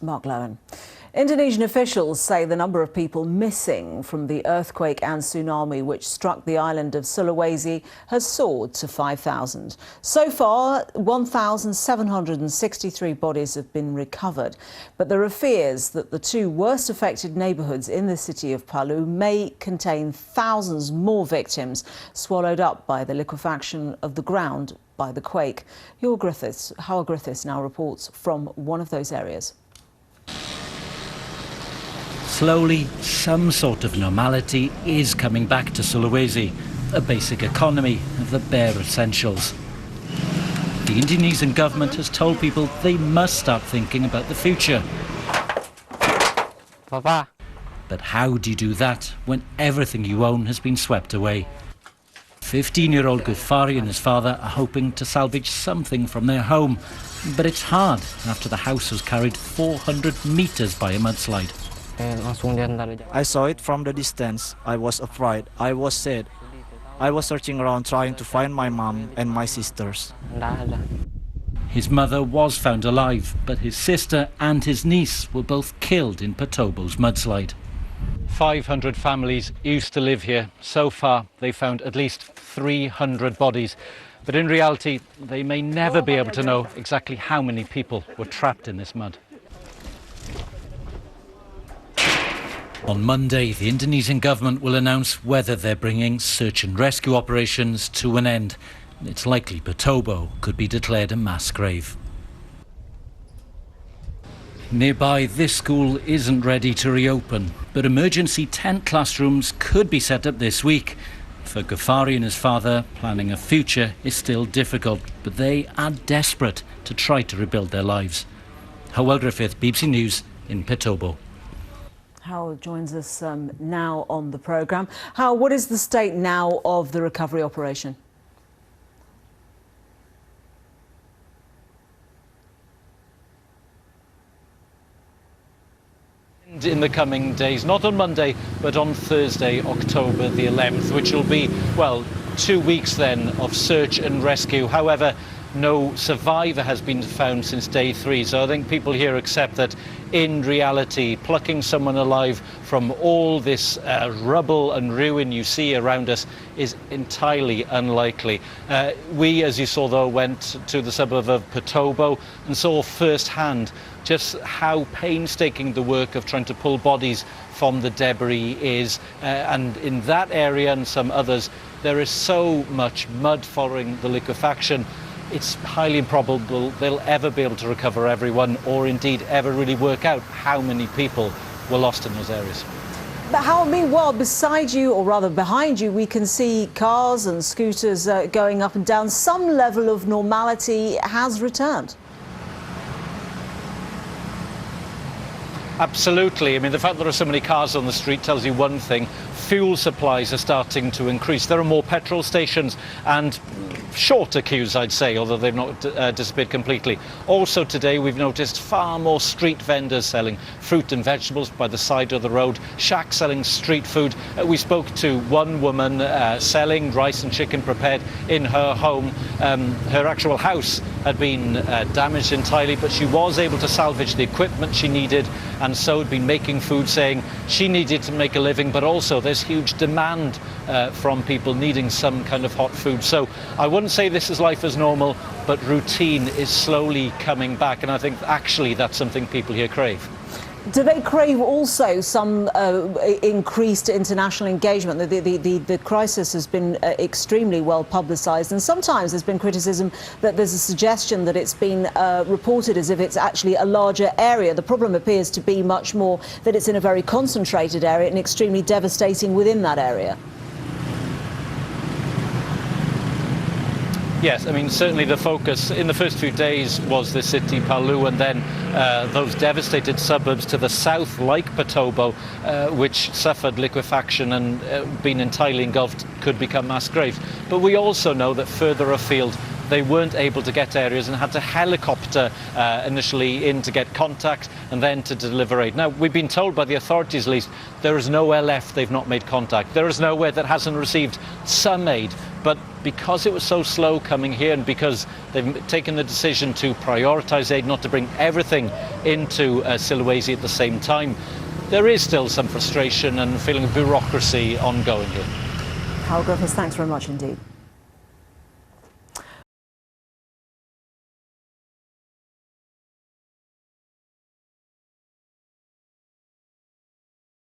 Mark Lowen. Indonesian officials say the number of people missing from the earthquake and tsunami which struck the island of Sulawesi has soared to 5,000. So far, 1,763 bodies have been recovered. But there are fears that the two worst affected neighbourhoods in the city of Palu may contain thousands more victims swallowed up by the liquefaction of the ground by the quake. Howard Griffiths now reports from one of those areas. Slowly, some sort of normality is coming back to Sulawesi, a basic economy of the bare essentials. The Indonesian government has told people they must start thinking about the future. Papa. But how do you do that when everything you own has been swept away? 15-year-old Gufari and his father are hoping to salvage something from their home. But it's hard after the house was carried 400 metres by a mudslide. I saw it from the distance. I was afraid. I was sad. I was searching around trying to find my mom and my sisters. His mother was found alive, but his sister and his niece were both killed in Petobo's mudslide. 500 families used to live here. So far, they found at least 300 bodies. But in reality, they may never be able to know exactly how many people were trapped in this mud. On Monday, the Indonesian government will announce whether they're bringing search and rescue operations to an end. It's likely Petobo could be declared a mass grave. Nearby, this school isn't ready to reopen, but emergency tent classrooms could be set up this week. For Gufari and his father, planning a future is still difficult, but they are desperate to try to rebuild their lives. Howard Griffiths, BBC News in Petobo. Howard joins us now on the programme. Howard, what is the state now of the recovery operation? In the coming days, not on Monday, but on Thursday, October the 11th, which will be, well, 2 weeks then of search and rescue. However, no survivor has been found since day 3, so I think people here accept that in reality plucking someone alive from all this rubble and ruin you see around us is entirely unlikely. We, as you saw though, went to the suburb of Petobo and saw firsthand just how painstaking the work of trying to pull bodies from the debris is, and in that area and some others there is so much mud following the liquefaction. It's highly improbable they'll ever be able to recover everyone, or indeed ever really work out how many people were lost in those areas. But how, meanwhile, beside you, or rather behind you, we can see cars and scooters going up and down. Some level of normality has returned. Absolutely. I mean, the fact there are so many cars on the street tells you one thing. Fuel supplies are starting to increase. There are more petrol stations and shorter queues, I'd say, although they've not disappeared completely. Also today we've noticed far more street vendors selling fruit and vegetables by the side of the road, shacks selling street food. We spoke to one woman selling rice and chicken prepared in her home. Her actual house had been damaged entirely, but she was able to salvage the equipment she needed, and so had been making food, saying she needed to make a living, but also there's huge demand from people needing some kind of hot food. So I wouldn't say this is life as normal, but routine is slowly coming back, and I think actually that's something people here crave. Do they crave also some increased international engagement? The crisis has been extremely well publicised, and sometimes there's been criticism that there's a suggestion that it's been reported as if it's actually a larger area. The problem appears to be much more that it's in a very concentrated area and extremely devastating within that area. Yes, I mean, certainly the focus in the first few days was the city, Palu, and then those devastated suburbs to the south, like Petobo, which suffered liquefaction and been entirely engulfed, could become mass graves. But we also know that further afield, they weren't able to get areas and had to helicopter initially in to get contact and then to deliver aid. Now, we've been told by the authorities, at least, there is nowhere left they've not made contact. There is nowhere that hasn't received some aid. But because it was so slow coming here and because they've taken the decision to prioritise aid, not to bring everything into Sulawesi at the same time, there is still some frustration and feeling of bureaucracy ongoing here. Carl Griffiths, thanks very much indeed.